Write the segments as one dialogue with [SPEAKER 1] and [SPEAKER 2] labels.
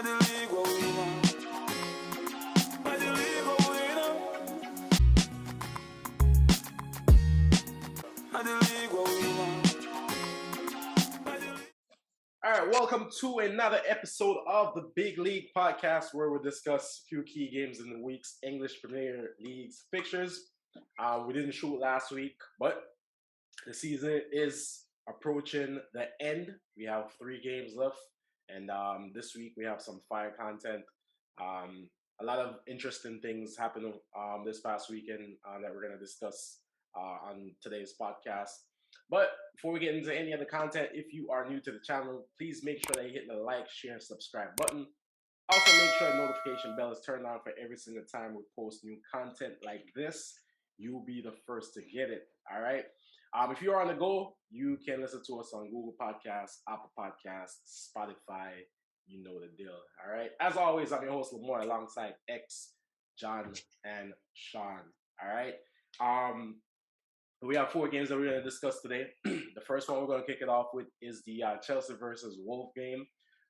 [SPEAKER 1] All right, welcome to another episode of the Big League Podcast, where we discuss a few key games in the week's English Premier League's fixtures. We didn't shoot last week, but the season is approaching the end. We have 3 games left, and this week we have some fire content. A lot of interesting things happened this past weekend that we're going to discuss on today's podcast. But before we get into any other content, if you are new to the channel, please make sure that you hit the like, share, and subscribe button. Also, make sure the notification bell is turned on for every single time we post new content like this. You'll be the first to get it, all right? If you're on the go, you can listen to us on Google Podcasts, Apple Podcasts, Spotify. You know the deal, all right? As always, I'm your host, Lamar, alongside X, John, and Sean, all right? We have 4 games that we're going to discuss today. The first one we're going to kick it off with is the Chelsea versus Wolves game.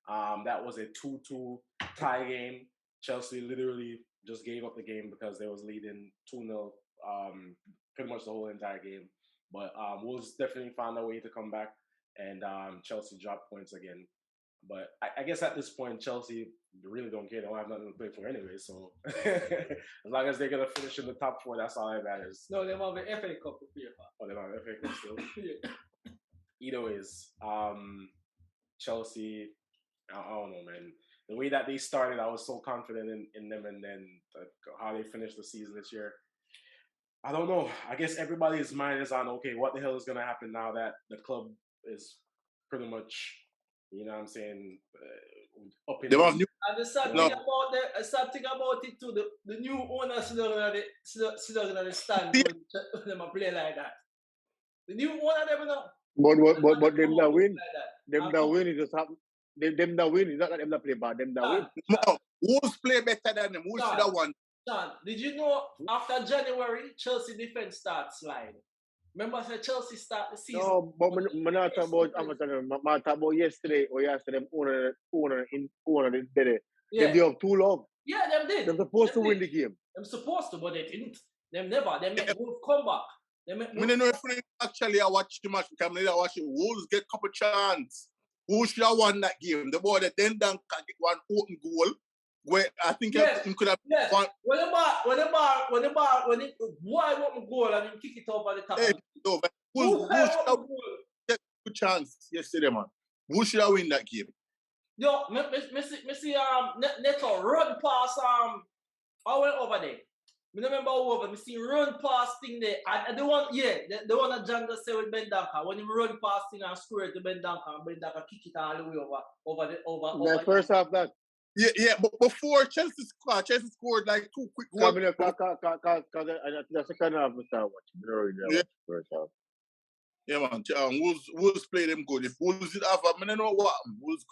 [SPEAKER 1] That was a 2-2 tie game. Chelsea literally just gave up the game because they was leading 2-0 pretty much the whole entire game. But Wolves definitely found a way to come back, and Chelsea dropped points again. But I guess at this point, Chelsea really don't care. They don't have nothing to play for anyway. So as long as they're going to finish in the top 4, that's all that matters.
[SPEAKER 2] No, they have an FA Cup to play for.
[SPEAKER 1] Oh, they have an FA Cup still?
[SPEAKER 2] Yeah.
[SPEAKER 1] Either ways, Chelsea, I don't know, man. The way that they started, I was so confident in them, and then how they finished the season this year, I don't know. I guess everybody's mind is on, okay, what the hell is going to happen now that the club is pretty much, you know what I'm saying, up in
[SPEAKER 2] And the sad thing about it too, the new owners still going to stand when them play like that. The new owner, them not.
[SPEAKER 3] But them that win. Them that win is just happen. Them that win is not that them that play bad. Them that win.
[SPEAKER 4] No, Wolves play better than them. Wolves should have won.
[SPEAKER 2] John, did you know after January, Chelsea defense starts sliding? Remember, I said Chelsea start the season.
[SPEAKER 3] No, but I'm not talking about. I'm talking about yesterday or yesterday. Owner did it.
[SPEAKER 2] Yeah.
[SPEAKER 3] They have too long.
[SPEAKER 2] Yeah, them did.
[SPEAKER 3] They're supposed to win the game.
[SPEAKER 2] Them supposed to, but they didn't. Them never. They make Wolves come back.
[SPEAKER 4] I don't know if actually I watch the match because I watch it. Wolves get a couple chance. Who should have won that game? The boy that then can get one open goal. Where I think he could have won.
[SPEAKER 2] When the boy open goal and he kick it over the top.
[SPEAKER 4] Hey, no, but Wolves should have get a chance yesterday, man. Who should have win that game?
[SPEAKER 2] Yo, me see Neto run past I went over there. I remember over. Me see run past thing there. And the one that John just said with Ben Duncan. When he run past thing and score it to Ben Duncan kick it all the way over
[SPEAKER 3] The first half that.
[SPEAKER 4] Yeah, but before Chelsea scored like 2 quick goals.
[SPEAKER 3] Because the second half we start watching. First half.
[SPEAKER 4] Yeah, man. Wolves play them good. If Wolves did have, I don't know what Wolves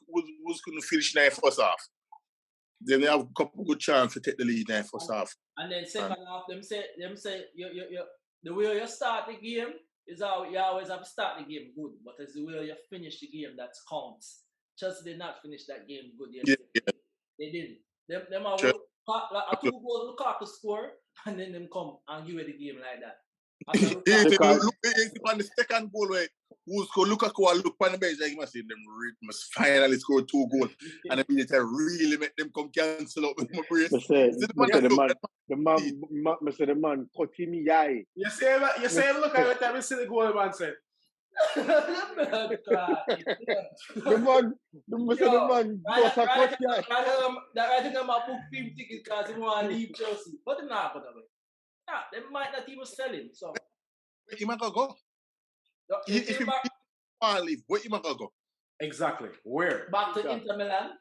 [SPEAKER 4] couldn't finish in the first half. Then they have a couple good chances to take the lead in the first half.
[SPEAKER 2] And then second half, them say you the way you start the game is how you always have to start the game good, but it's the way you finish the game that counts. Chelsea did not finish that game good yesterday.
[SPEAKER 4] Yeah.
[SPEAKER 2] They didn't. Them are
[SPEAKER 4] Sure.
[SPEAKER 2] like 2 goals to score, and then them come and give it the game like that.
[SPEAKER 4] Look on the second goal where Wolves go Lukaku look on the bench like must finally score 2 goals and the minute really make them come cancel out with my brace.
[SPEAKER 3] The man cut him in the eye.
[SPEAKER 1] You say look at what I see the goal man said.
[SPEAKER 3] The man got a cut the eye.
[SPEAKER 2] I think I'm a book film ticket because he want to leave Chelsea. But they're not going to win. Nah, they might not even sell him. So
[SPEAKER 4] Where you might go? If you want to leave, where you might go?
[SPEAKER 1] Exactly. Where?
[SPEAKER 2] Back to Inter Milan.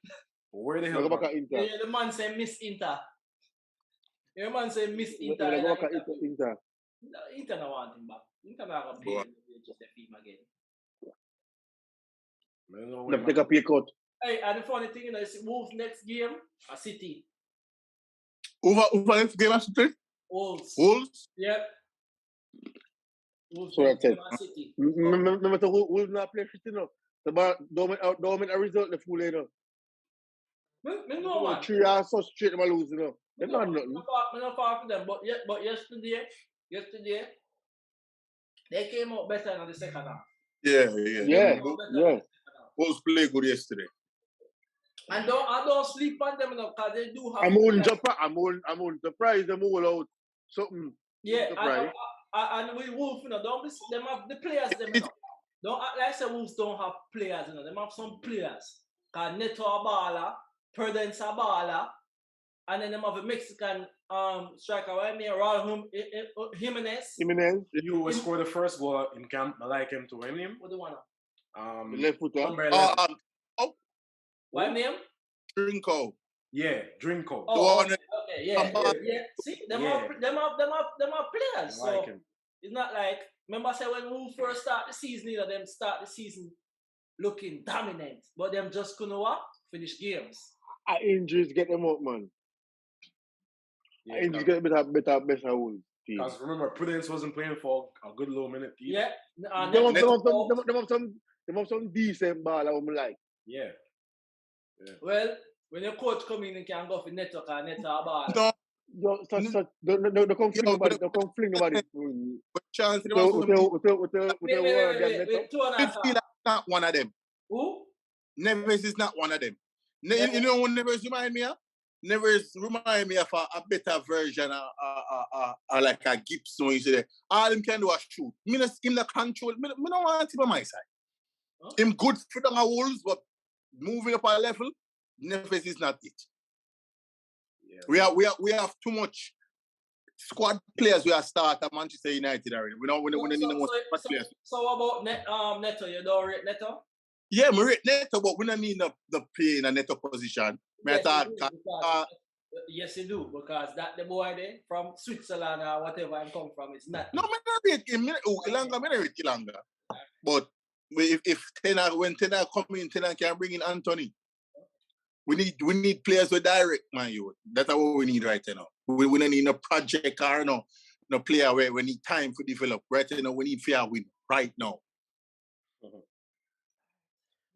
[SPEAKER 1] Where the hell?
[SPEAKER 3] Go back to Inter.
[SPEAKER 2] Yeah, the man say Miss Inter. The man say Miss Inter.
[SPEAKER 3] Go back to Inter.
[SPEAKER 2] Inter don't want him back. Inter not going to pay him just to feed him again.
[SPEAKER 3] Let's take a pay cut.
[SPEAKER 2] Hey, and the funny thing is, Wolves next game, a City.
[SPEAKER 4] Over next game, City? Wolves?
[SPEAKER 2] Yep. Wolves
[SPEAKER 3] So that's it.
[SPEAKER 2] City.
[SPEAKER 3] Remember, Wolves not play City now. Don't make a result the full later.
[SPEAKER 2] Me know, man.
[SPEAKER 3] 3 hours so straight, them lose, you know. They're
[SPEAKER 2] No,
[SPEAKER 3] not nothing.
[SPEAKER 2] me not far from them, but yesterday, they came out better in the second half.
[SPEAKER 4] Yeah.
[SPEAKER 2] Both
[SPEAKER 4] play good yesterday.
[SPEAKER 2] And I don't sleep on them enough because they do have.
[SPEAKER 3] I'm on surprised them all out something.
[SPEAKER 2] Yeah,
[SPEAKER 3] surprised.
[SPEAKER 2] and with Wolf, you know, don't be, them have the players them, you know. Don't act like say Wolves don't have players, you know. Them have some players. Cause Neto a baller, Prudence a baller, and then them have a Mexican striker, right? Me, Raul Jimenez.
[SPEAKER 1] You will score the first goal in camp. I like him to win him.
[SPEAKER 2] What do you want?
[SPEAKER 3] The left footer.
[SPEAKER 1] Number 11.
[SPEAKER 2] What name?
[SPEAKER 4] Drinko.
[SPEAKER 1] Yeah, Drinko.
[SPEAKER 2] Oh, okay, yeah. See, them have players.
[SPEAKER 1] I like
[SPEAKER 2] so
[SPEAKER 1] him.
[SPEAKER 2] It's not like, remember I said when we first start the season, you know, them start the season looking dominant, but them just couldn't what? Finish games.
[SPEAKER 3] Injuries get them out, man.
[SPEAKER 1] Yeah,
[SPEAKER 3] Injuries get better Wolves.
[SPEAKER 1] Because remember, Prudence wasn't playing for a good little minute.
[SPEAKER 2] Yeah.
[SPEAKER 3] Them have some decent ball I would like.
[SPEAKER 1] Yeah.
[SPEAKER 2] Well, when your coach come in and can go for network and net a ball.
[SPEAKER 3] Don't come fling about it. Don't come fling about it.
[SPEAKER 4] But chance
[SPEAKER 2] Wait,
[SPEAKER 4] not one of them.
[SPEAKER 2] Who?
[SPEAKER 4] Neves is not one of them. You know what Neves remind me of? Neves remind me of a better version like a Gibson. You see, all him can do is shoot. Him the control. I don't want him on my side. Huh? Him good for the Wolves, but moving up a level, Neves is not it. Yeah. We have too much squad players. We are start at Manchester United already. We don't need no more squad players.
[SPEAKER 2] So about Neto? You don't rate Neto?
[SPEAKER 4] Yeah, we rate Neto, but we don't need the play in a Neto position.
[SPEAKER 2] Yes, you do, because that the boy there from Switzerland or whatever I come from is not.
[SPEAKER 4] No, I don't rate him. Ilanga. But if when Tenor come in, Tenor can bring in Anthony. We need players with direct, man. That's what we need right now. We don't need no project or no player where we need time to develop. Right now, we need fair win right now.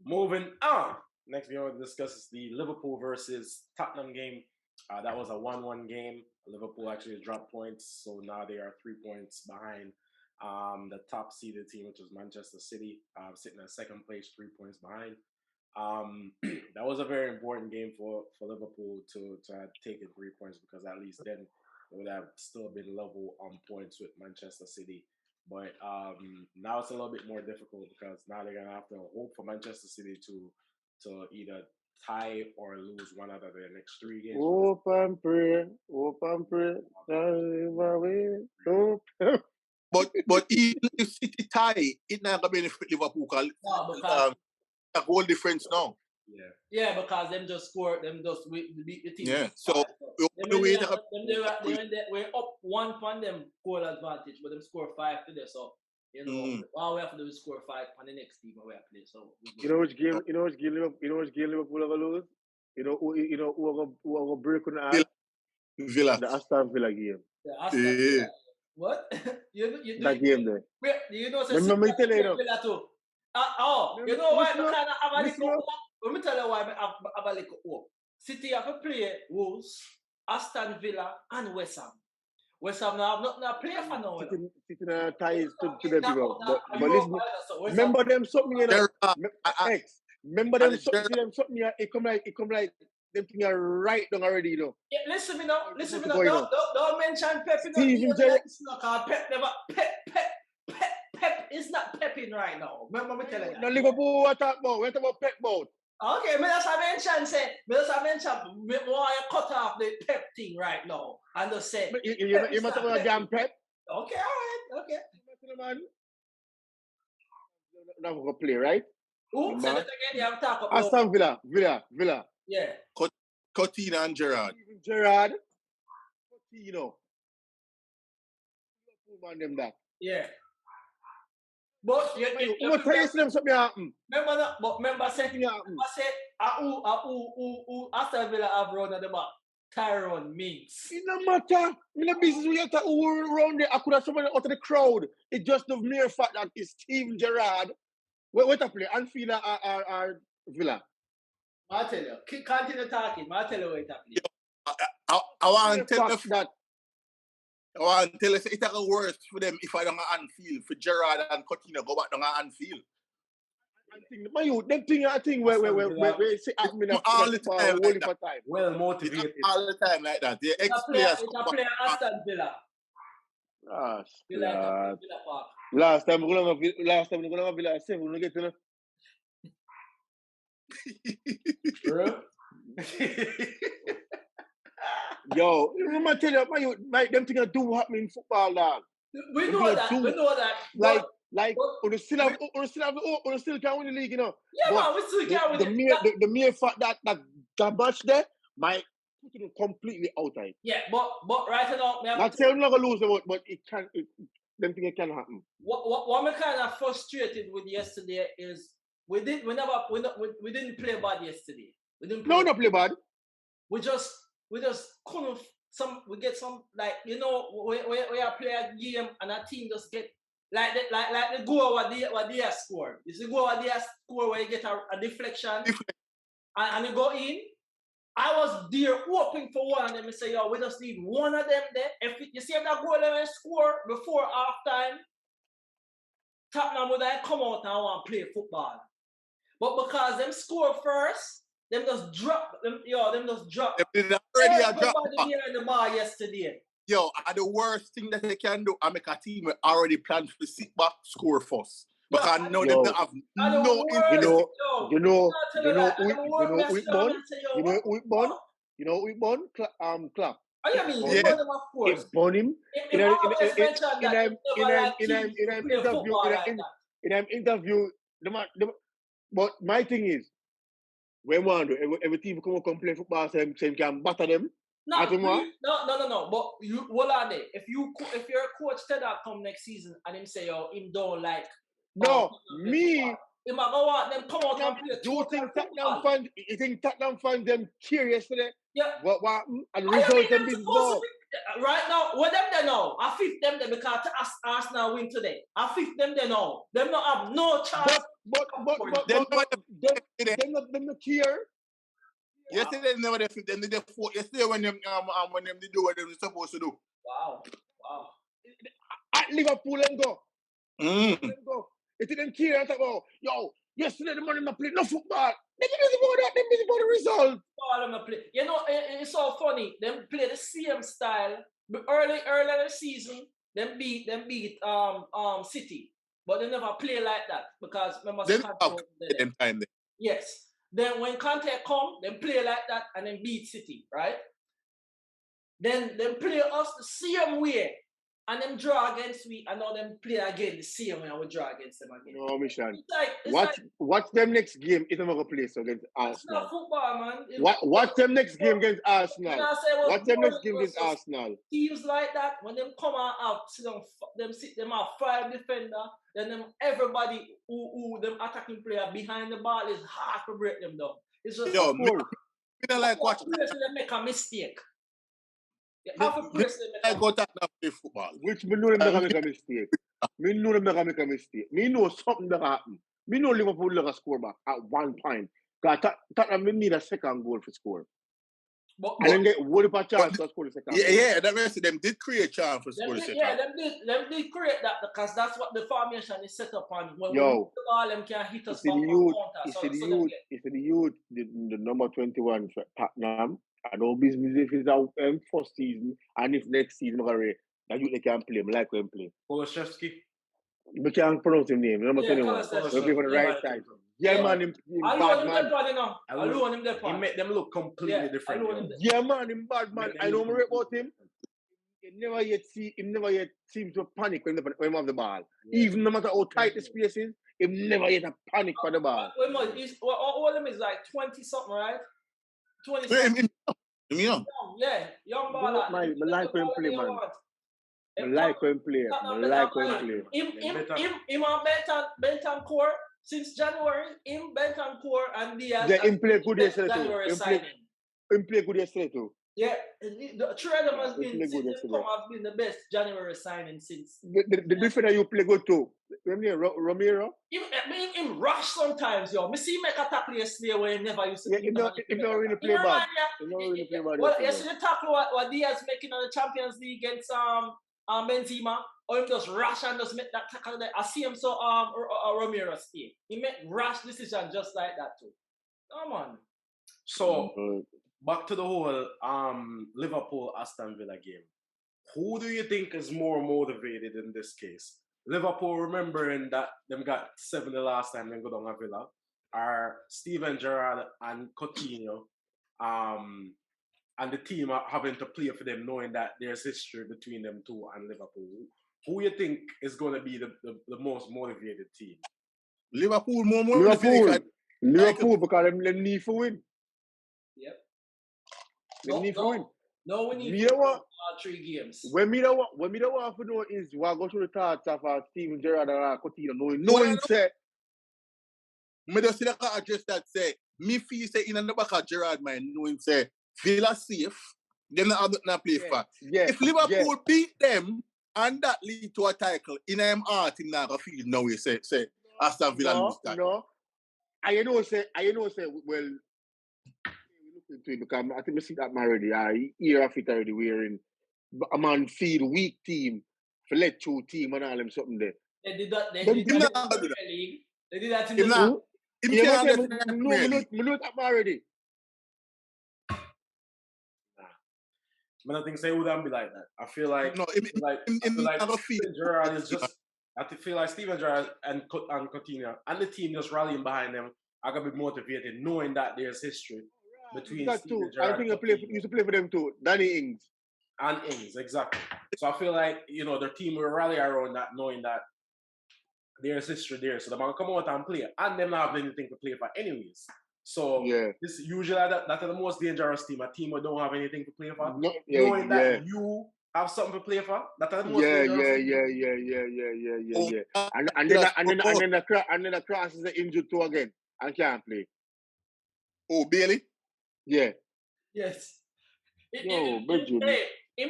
[SPEAKER 1] Moving on. Next game we'll discuss is the Liverpool versus Tottenham game. That was a 1-1 game. Liverpool actually dropped points, so now they are 3 points behind the top seeded team, which is Manchester City, sitting at second place, 3 points behind. That was a very important game for Liverpool to have taken 3 points, because at least then they would have still been level on points with Manchester City. But now it's a little bit more difficult, because now they're gonna have to hope for Manchester City to either tie or lose one out of their next 3 games.
[SPEAKER 3] Hope and pray.
[SPEAKER 4] But even if City tie, it not gonna benefit Liverpool because a goal difference now.
[SPEAKER 2] Yeah, because them just beat the team.
[SPEAKER 4] Yeah, so
[SPEAKER 2] we're up 1 on them goal advantage, but them score 5 today. So all we have to do is score 5 on the next team we have to play. So
[SPEAKER 3] you know which game Liverpool ever lose? You know who ever break on the ass?
[SPEAKER 4] Villa.
[SPEAKER 3] The Aston Villa game.
[SPEAKER 2] The Aston Villa. What? you
[SPEAKER 3] that game there.
[SPEAKER 2] You know,
[SPEAKER 3] remember me tell you
[SPEAKER 2] Villa too. You know why I kind of have a little hope? Let me tell you why I have a little hope. City have to play Wolves, Aston Villa, and West Ham. West Ham now have nothing to play for now.
[SPEAKER 3] Sitting ties to the people. But listen, remember them something, you know. Remember them something, it come like them thing are right down already, you know.
[SPEAKER 2] Yeah, listen me now. Don't mention Pep. Pep is not pepping right now. Remember me telling you.
[SPEAKER 3] No, Liverpool, what talk about? What about Pep about?
[SPEAKER 2] Okay, me just mention, me want to cut off the Pep thing right now. And just say,
[SPEAKER 3] you must have a damn Pep.
[SPEAKER 2] Okay, all right, okay.
[SPEAKER 3] Man. Now we're going to play, right?
[SPEAKER 2] Who? Say that again, you have to talk about.
[SPEAKER 3] Aston Villa.
[SPEAKER 2] Yeah.
[SPEAKER 4] Coutinho and Gerrard.
[SPEAKER 3] Coutinho. Man, them that.
[SPEAKER 2] Yeah. But you
[SPEAKER 3] tell you something happen.
[SPEAKER 2] Remember say Aston Villa have run at the back. Tyrone Mings.
[SPEAKER 3] It no matter. In the business we have to who around there. I could have somebody out of the crowd. It's just the mere fact that it's Steven Gerrard. What a play? Anfield or Villa?
[SPEAKER 2] I tell you, continue talking. I tell you what happened.
[SPEAKER 4] I want to tell you that. I want to tell you it's a worse for them if I don't have Anfield for Gerrard and Coutinho go back down Anfield.
[SPEAKER 3] Them thing I think where say
[SPEAKER 4] all the time like that.
[SPEAKER 1] Well motivated.
[SPEAKER 4] All the time like that. The ex-players.
[SPEAKER 2] It's a player Aston Villa.
[SPEAKER 3] Last time we're gonna have Villa 7, we're gonna get to
[SPEAKER 1] Bro.
[SPEAKER 3] Yo, remember tell you, them things do happen in football, dog.
[SPEAKER 2] We know that.
[SPEAKER 3] Like, we still can win the league, you know.
[SPEAKER 2] Yeah, man, we still can win
[SPEAKER 3] the mere fact that match there might put it completely out of it.
[SPEAKER 2] Yeah, but right now,
[SPEAKER 3] not saying we're not gonna lose, but it can. Them things can happen.
[SPEAKER 2] What I'm kind of frustrated with yesterday is we didn't play bad yesterday.
[SPEAKER 3] Not play bad.
[SPEAKER 2] We just couldn't we get some like we are play a game and a team just get like the goal what they have scored. It's the goal what they have scored where you get a deflection and you go in. I was there hoping for one of them and say, yo, we just need one of them there. If you see if that goal they score before half time, Tottenham would have come out and want to play football. But because them score first, them just drop. Them just drop.
[SPEAKER 4] They already a drop.
[SPEAKER 2] Everybody here in the bar yesterday.
[SPEAKER 4] Yo, the worst thing that they can do, I make a team already planned to sit back, score first. Because I know they don't have no interest.
[SPEAKER 3] You know we born Clap.
[SPEAKER 2] Oh, you mean?
[SPEAKER 3] Yeah.
[SPEAKER 2] Of course.
[SPEAKER 3] It born him in an interview. But my thing is, when one every team come play football, same can batter them.
[SPEAKER 2] No. But you, what are they? If you're a coach, tell that come next season and him say, yo, him don't like.
[SPEAKER 3] No, me.
[SPEAKER 2] Him a go out, them come out and play.
[SPEAKER 3] Do you think Tottenham fans? You think Tottenham fans them curious today?
[SPEAKER 2] Yeah.
[SPEAKER 3] What and result them big ball.
[SPEAKER 2] Right now, what them they know? I fifth them there because Arsenal win today. I fifth them they know. Them not have no chance.
[SPEAKER 3] But them not care.
[SPEAKER 4] Yesterday they never did them. They did yesterday when them they do what they're supposed to do.
[SPEAKER 2] Wow.
[SPEAKER 3] At Liverpool and go. Go. It didn't care and talk about, yo, yesterday the man not play no football. They didn't busy about that, they busy about the result.
[SPEAKER 2] All them play. You know, it's so funny. Them play the same style. Early in the season, them beat City. But they never play like that. Because remember
[SPEAKER 4] them time there.
[SPEAKER 2] Yes. Then when Conte come, them play like that and then beat City, right? Then them play us the same way. And them draw against we, and now them play again the same way I would draw against them again.
[SPEAKER 3] No, Mission. Watch them next game if they're going to play against Arsenal.
[SPEAKER 2] It's not football, man.
[SPEAKER 3] Watch them next game against Arsenal. Watch them next game against Arsenal.
[SPEAKER 2] Teams like that, when them come out, them have 5 defender, then them everybody who them attacking player behind the ball is hard to break them down. It's just
[SPEAKER 4] me don't like watching.
[SPEAKER 2] They make a mistake.
[SPEAKER 4] I go to play football.
[SPEAKER 3] Which me know them make a mistake. Me know them make a mistake. Me know something that happen. Me know Liverpool will score back at one point. Because Tottenham need a second goal for score. And then get one chance to score the second goal.
[SPEAKER 4] Yeah, that means them did create chance for score the second.
[SPEAKER 2] Yeah, them did create that because that's what the formation is set up on. When
[SPEAKER 3] Yo,
[SPEAKER 2] we the ball, them can hit us back on counter.
[SPEAKER 3] It's the youth, the number 21 for Tottenham. I know business if it's our first season and if next season that you can play. I like him play.
[SPEAKER 1] Kolashevsky.
[SPEAKER 3] We can't pronounce his name. Number 21. We'll play for the right side. Yeah, man, him bad man.
[SPEAKER 2] I'll him there.
[SPEAKER 1] He made them look completely different.
[SPEAKER 3] Yeah, man, him bad man. I know more about him. He never yet seems to panic when he have the ball. Even no matter how tight the space is, he never yet a panic for the ball.
[SPEAKER 2] All of them is like 20 something, right? 20 something.
[SPEAKER 4] Young.
[SPEAKER 2] Yeah, young ball.
[SPEAKER 3] I like him play, man. I like him play. Him
[SPEAKER 2] on Bentancur since January. Him Bentancur and Diaz.
[SPEAKER 3] Yeah, him play good yesterday
[SPEAKER 2] too.
[SPEAKER 3] Him play good yesterday too.
[SPEAKER 2] Yeah, the three of them has been since they come have been the best January signing since.
[SPEAKER 3] The defender you play good too. Romero.
[SPEAKER 2] Him rush sometimes, yo. Me see him make a tackle yesterday where he never used to.
[SPEAKER 3] Yeah, he don't really play bad. He don't really play bad.
[SPEAKER 2] Well, yesterday tackle what Diaz making on the Champions League against Benzema, or him just rush and just make that tackle there. I see him so Romero stay. He make rash decision just like that too. Come on.
[SPEAKER 1] So back to the whole Liverpool Aston Villa game. Who do you think is more motivated in this case? Liverpool, remembering that them got 7 the last time they go down a Villa, are Steven Gerrard and Coutinho, and the team are having to play for them, knowing that there's history between them two and Liverpool. Who you think is going to be the most motivated team?
[SPEAKER 4] Liverpool more motivated.
[SPEAKER 3] Liverpool because them need to win.
[SPEAKER 2] Yep.
[SPEAKER 3] They need to win.
[SPEAKER 2] No, we need to win 3 games.
[SPEAKER 3] When me don't want to know is what go through the thoughts of Steven Gerrard and Coutinho knowing say.
[SPEAKER 4] Me just see that I address that say me feel say in the back of Gerrard mind knowing say Villa safe, them not play for.
[SPEAKER 3] Yeah.
[SPEAKER 4] If Liverpool beat them and that lead to a title, in him heart him not gonna feel no way say Aston Villa lose that.
[SPEAKER 3] No. I know say well. Into it because I think I see that man already. I hear of it already wearing a man feed weak team for let two team and all them something there.
[SPEAKER 2] They did that. They did that in the Premier League. They did that in the
[SPEAKER 3] league. No, that man already.
[SPEAKER 1] I think say it wouldn't be like that. I feel like Steven Gerrard is just. I feel like Steven Gerrard and Coutinho and the team just rallying behind them are gonna be motivated, knowing that there's history between Steven Gerrard.
[SPEAKER 3] I think I used to play for them too. Danny Ings.
[SPEAKER 1] And Ings, exactly. So I feel like their team will rally around that, knowing that there's history there. So they're gonna come out and play, and them not have anything to play for anyways. So this usually that's the most dangerous team. A team who don't have anything to play for, knowing that you have something to play for. That's the most dangerous.
[SPEAKER 3] Yeah. And then the cross is injured too again and can't play.
[SPEAKER 4] Oh, Bailey?
[SPEAKER 3] Yeah.
[SPEAKER 2] Yes.
[SPEAKER 3] Him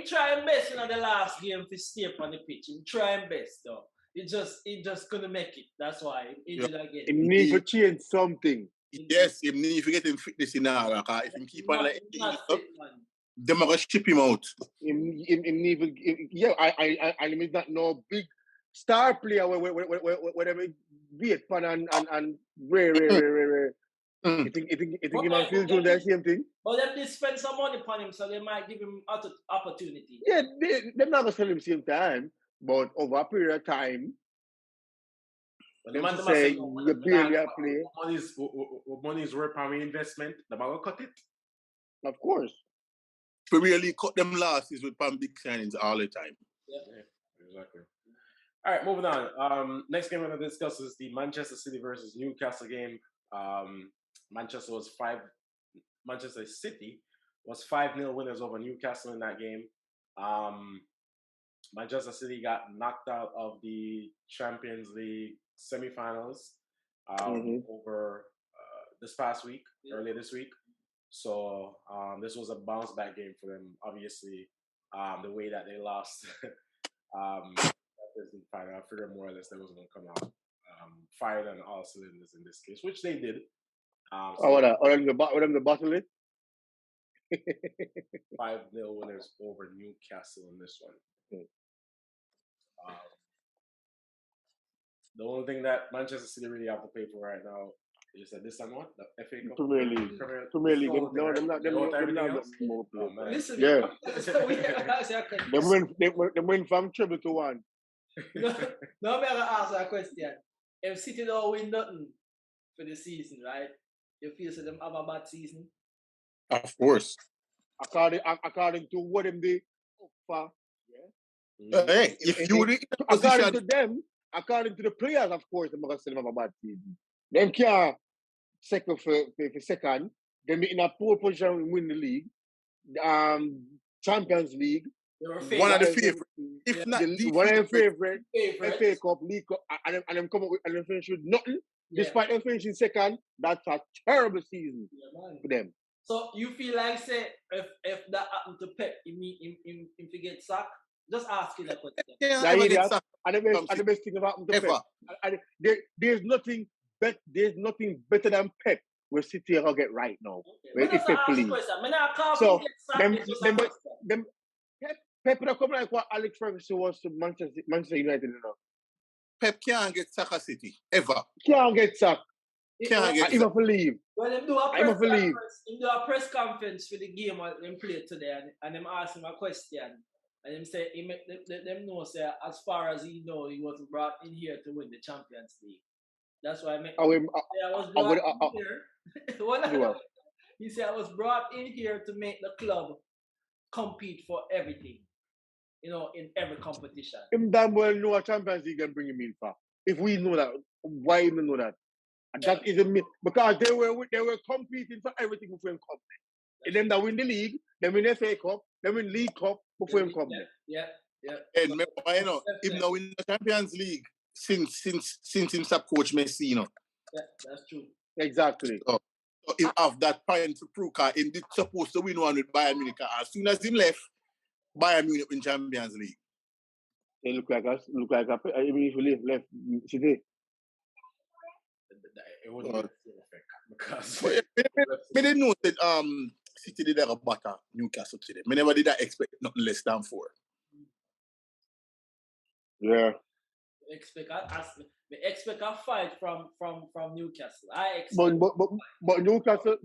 [SPEAKER 2] trying best in the last game to stay on the pitch. Him trying best though. He just couldn't make it. That's why he injured again.
[SPEAKER 3] He need to change something.
[SPEAKER 4] Yes, he need to get him fitness in now. If he keep on like them are gonna ship him out.
[SPEAKER 3] I mean not no big star player whatever wait pan and rare. You think he might feel doing the same thing?
[SPEAKER 2] But they spend some money upon him, so they might give him opportunity.
[SPEAKER 3] Yeah, they're not gonna sell him same time, but over a period of time.
[SPEAKER 1] The man say you barely play. Money is worth for investment. The man will cut it.
[SPEAKER 3] Of course.
[SPEAKER 4] We really cut them losses with big signings all the time.
[SPEAKER 1] Yeah, exactly. All right, moving on. Next game we're going to discuss is the Manchester City versus Newcastle game. Manchester City was 5-0 winners over Newcastle in that game. Manchester City got knocked out of the Champions League semi-finals over earlier this week. So this was a bounce back game for them. Obviously, the way that they lost I figured more or less they was going to come out fired on all cylinders in this case, which they did.
[SPEAKER 3] What the bottle is?
[SPEAKER 1] 5-0 winners over Newcastle in this one. The only thing that Manchester City really have to pay for right now is that this time what? The FA Cup? Premier League.
[SPEAKER 3] No, they're not.
[SPEAKER 2] Listen,
[SPEAKER 3] they win from treble to one.
[SPEAKER 2] No, I'm going to ask that question. If City don't win nothing for the season, right? You feel so them have a bad season?
[SPEAKER 4] Of course.
[SPEAKER 3] According to what them they for.
[SPEAKER 4] Hey, if you
[SPEAKER 3] according to the players, of course, they're going to have a bad season. Them can't second for second. Them in a poor position win the league. Champions League.
[SPEAKER 4] One of the favorites. If not
[SPEAKER 3] one of the favorite. FA Cup, League Cup, and them come up with and finish with nothing. Yeah. Despite them finishing second, that's a terrible season for them.
[SPEAKER 2] So you feel like say if that happened to Pep, him to get sacked? Just asking that question.
[SPEAKER 4] Yeah,
[SPEAKER 3] Yeah,
[SPEAKER 4] ever get
[SPEAKER 3] idiot.
[SPEAKER 4] sacked
[SPEAKER 3] And the best thing about him to
[SPEAKER 4] ever.
[SPEAKER 3] Pep. There's nothing better than Pep where City are get right now.
[SPEAKER 2] Okay.
[SPEAKER 3] If Pep leave.
[SPEAKER 2] So
[SPEAKER 3] them Pep will come like what Alex Ferguson was to Manchester United, you know.
[SPEAKER 4] Pep can't get sacked at City ever.
[SPEAKER 3] Can't get sacked.
[SPEAKER 4] Can't get
[SPEAKER 3] He
[SPEAKER 4] sacked.
[SPEAKER 3] must leave.
[SPEAKER 2] Well, them do a press conference for the game that them played today, and them ask him a question, and them say them know say as far as he know, he wasn't brought in here to win the Champions League. That's why I was brought in here. He said I was brought in here to make the club compete for everything, you know, in every competition.
[SPEAKER 3] Him damn well know a Champions League can bring him in for. If we know that, why even know that? And that is a myth. Because they were competing for everything before him come. And then they win the league, they win the FA Cup, they win League Cup before him come.
[SPEAKER 2] Yeah.
[SPEAKER 4] And you know, even though in the Champions League since him sub coach Messi, you know.
[SPEAKER 2] Yeah, that's true.
[SPEAKER 3] Exactly.
[SPEAKER 4] So he have that point to prove because he did supposed to win one with Bayern Munich. As soon as him left, Bayern Munich in Champions League.
[SPEAKER 3] They look like us. Even if we left City.
[SPEAKER 1] It wouldn't be the same effect because
[SPEAKER 4] I didn't know that City did have a butter Newcastle today. I never did I expect nothing less than 4.
[SPEAKER 3] Yeah.
[SPEAKER 2] We expect a fight from Newcastle.
[SPEAKER 3] But Newcastle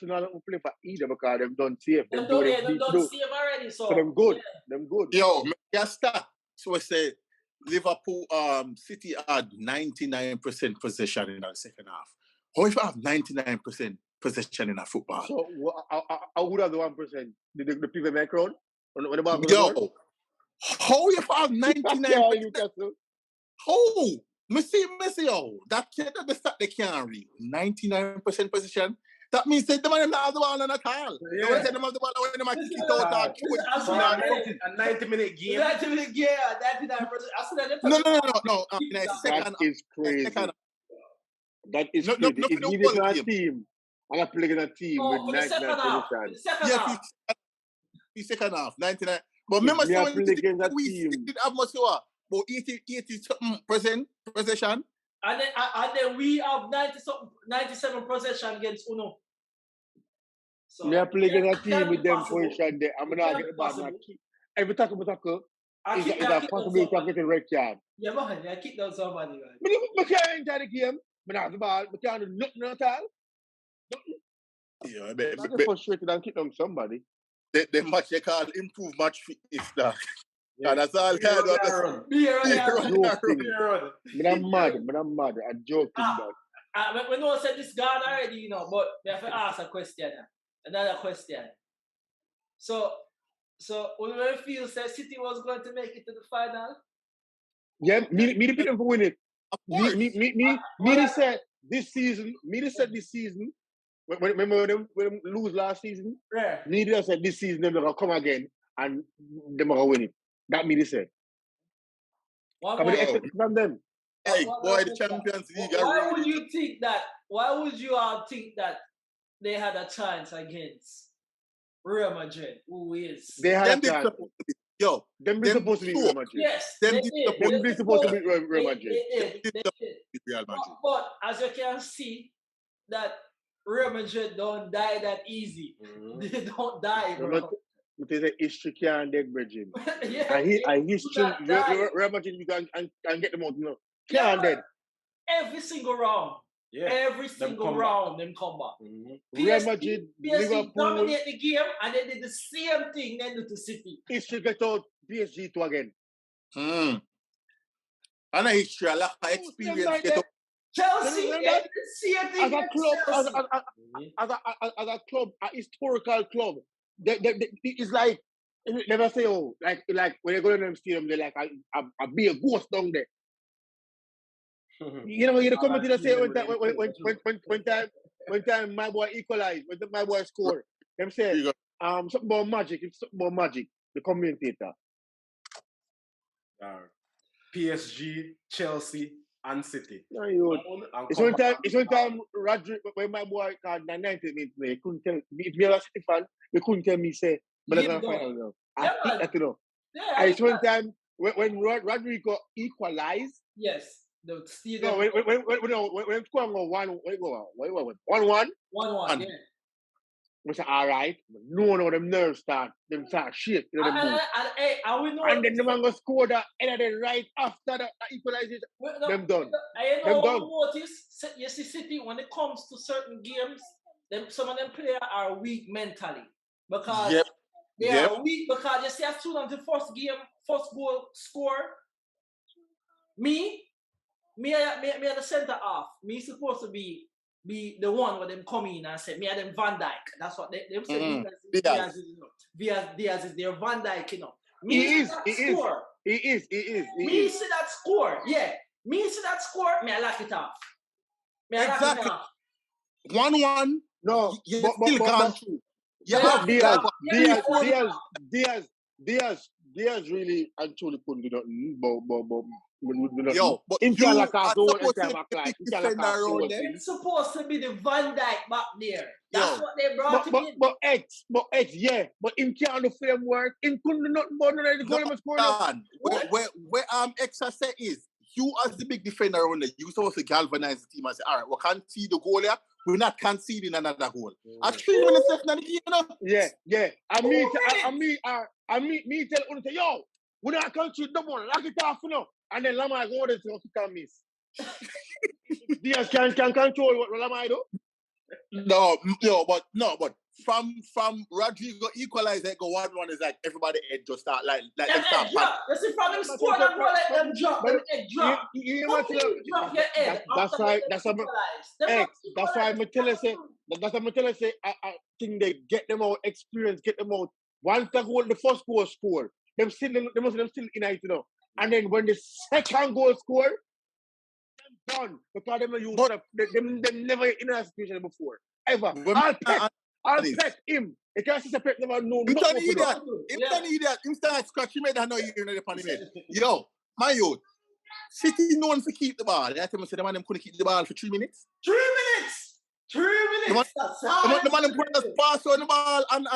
[SPEAKER 3] not play for either because them done safe.
[SPEAKER 2] Them done safe already. So
[SPEAKER 3] them good.
[SPEAKER 2] Yeah.
[SPEAKER 3] Them good.
[SPEAKER 4] Yo, just start. So I say Liverpool City had 99% possession in the second half. How if I have 99% possession in a football?
[SPEAKER 3] So I would have the 1%. The people make round. When the ball goes
[SPEAKER 4] Yo,
[SPEAKER 3] around?
[SPEAKER 4] how if I have 99%? How? Messi, yo, that kid at the start they can't read. 99% possession. That means that the man not have the ball at all.
[SPEAKER 1] Yeah.
[SPEAKER 4] They them have the ball when they might kick it out.
[SPEAKER 1] A 90-minute game.
[SPEAKER 2] 99%.
[SPEAKER 4] No.
[SPEAKER 3] That is crazy. That is crazy. If you
[SPEAKER 4] the
[SPEAKER 3] a
[SPEAKER 4] game.
[SPEAKER 3] team, I'm not playing a team with 99 possession.
[SPEAKER 4] The second half, 99. But remember,
[SPEAKER 3] Me
[SPEAKER 4] so
[SPEAKER 3] a
[SPEAKER 4] when
[SPEAKER 3] play against that
[SPEAKER 4] we
[SPEAKER 3] team.
[SPEAKER 4] did have much more, about 80 something possession.
[SPEAKER 2] And then we have 97 possession against Uno. So
[SPEAKER 3] Me a play against a
[SPEAKER 2] it
[SPEAKER 3] team
[SPEAKER 2] can
[SPEAKER 3] with
[SPEAKER 2] be
[SPEAKER 3] them
[SPEAKER 2] possible.
[SPEAKER 3] position there. I'm gonna get the ball.
[SPEAKER 2] Possible.
[SPEAKER 3] Every tackle is a possibility of getting red card.
[SPEAKER 2] Yeah, man, I kick down somebody, right?
[SPEAKER 3] I can't enter the game. I have the ball. I can't do nothing at all.
[SPEAKER 4] Yeah,
[SPEAKER 3] I'm get frustrated and kick down somebody.
[SPEAKER 4] the match they call improve match fitness now.
[SPEAKER 1] Yeah.
[SPEAKER 4] That's all kind of
[SPEAKER 3] I'm mad. I'm joking.
[SPEAKER 2] We know I said this gone already, you know, but we have to ask a question. Another question. So when we feel that City was going to make it to the final?
[SPEAKER 3] Yeah, me pick them for win it. Me said this season. When them lose last season,
[SPEAKER 2] Yeah.
[SPEAKER 3] me said this season they're gonna come again and they're gonna win it. That me said. Come on, expect from them.
[SPEAKER 4] Hey, boy, the Champions League.
[SPEAKER 2] Why would you all think that they had a chance against Real Madrid, who is?
[SPEAKER 3] They had a chance.
[SPEAKER 4] Yo,
[SPEAKER 3] them supposed to be Real Madrid.
[SPEAKER 2] Yes,
[SPEAKER 4] them
[SPEAKER 3] supposed to be Real Madrid.
[SPEAKER 2] They did.
[SPEAKER 4] Real Madrid.
[SPEAKER 2] But as you can see, that Real Madrid don't die that easy. They don't die, bro.
[SPEAKER 3] But there's a history can't dead Bridget.
[SPEAKER 2] Yeah,
[SPEAKER 3] and history Real Madrid you can get them out, you know. Can't dead.
[SPEAKER 2] Every single round.
[SPEAKER 1] Yeah.
[SPEAKER 2] Every single round, them come back.
[SPEAKER 3] Real Madrid, Liverpool
[SPEAKER 2] dominate the game, and they did the same thing they do to City.
[SPEAKER 3] History get out PSG to again.
[SPEAKER 4] And a history, a lot of experience get out.
[SPEAKER 2] Chelsea, the same thing.
[SPEAKER 3] As a club, a historical club, it's like never say like when they go to them stadium, they're like I be a ghost down there. You know, you come to say when time my boy equalized, when my boy scored, them say something about magic. It's something about magic. The commentator.
[SPEAKER 1] PSG, Chelsea, and City.
[SPEAKER 3] No, you.
[SPEAKER 1] And
[SPEAKER 3] It's
[SPEAKER 1] come
[SPEAKER 3] one
[SPEAKER 1] back.
[SPEAKER 3] time Rodri, when my boy called the 90 minutes play, he couldn't tell me, if you're a City fan, you couldn't tell me, say, but I'm going to final now. I think that, you know.
[SPEAKER 2] Yeah,
[SPEAKER 3] And it's one time when Rodrigo equalized.
[SPEAKER 2] Yes. The
[SPEAKER 3] No, when score go 1-1. 1-1.
[SPEAKER 2] 1-1, yeah.
[SPEAKER 3] We say, all right. No, them nerves start shit. You know, and then the man go score that and then right after that equalization, them done.
[SPEAKER 2] I know notice, you see City, when it comes to certain games, some of them players are weak mentally. Because they are weak because you see as soon as the first goal score, me at the centre half. Me supposed to be the one where them come in and say, me and them Van Dijk. That's what they say. Diaz is their Van Dijk, you know.
[SPEAKER 3] He is.
[SPEAKER 2] Me see that score. Yeah. Me see that score, me I lock it off.
[SPEAKER 4] Exactly. 1-1.
[SPEAKER 3] No,
[SPEAKER 4] you
[SPEAKER 3] but
[SPEAKER 4] still gone through.
[SPEAKER 3] Diaz really and truly couldn't do nothing.
[SPEAKER 4] Yo, but
[SPEAKER 3] him
[SPEAKER 4] you
[SPEAKER 3] can't
[SPEAKER 4] are
[SPEAKER 3] lock off the whole entire
[SPEAKER 4] supposed
[SPEAKER 3] back
[SPEAKER 4] to
[SPEAKER 3] line.
[SPEAKER 4] be
[SPEAKER 3] He can't lock off the whole thing.
[SPEAKER 2] It's supposed to be the Van Dijk back there. That's what they brought him in.
[SPEAKER 3] But X, yeah. But him can't do framework. Him couldn't do nothing but the goal him scoring.
[SPEAKER 4] Where extra say is, you as the big defender around there, you supposed to galvanize the team and say, all right, we can't see the goal here. We're not conceding another goal. At 3 minutes left in the game, you know?
[SPEAKER 3] Yeah. And me tell Unte, yo, we not concede no more. Lock it off, you know. And then Lamar go there to kick and miss. Diaz can control what Lamar do.
[SPEAKER 4] But from Rodrigo equalize that go 1-1 is like everybody head just start like them start.
[SPEAKER 2] You see from him score that goal like them drop, them head drop.
[SPEAKER 3] You
[SPEAKER 2] drop your head. That's why
[SPEAKER 3] I tell you say I think they get them out experience, get them out. Once the first goal score, them still in it, you know. And then when the second goal score, them done because them use them never in a situation before. Ever. I'll pet him. You can't see Pep never know.
[SPEAKER 4] Him don't need that. Him start scratching me that know you in the panel. Yo, my youth. City known for keep the ball. I tell me say the man them couldn't keep the ball for 3 minutes.
[SPEAKER 2] 3 minutes. 3 minutes.
[SPEAKER 4] The man them put us pass on the ball and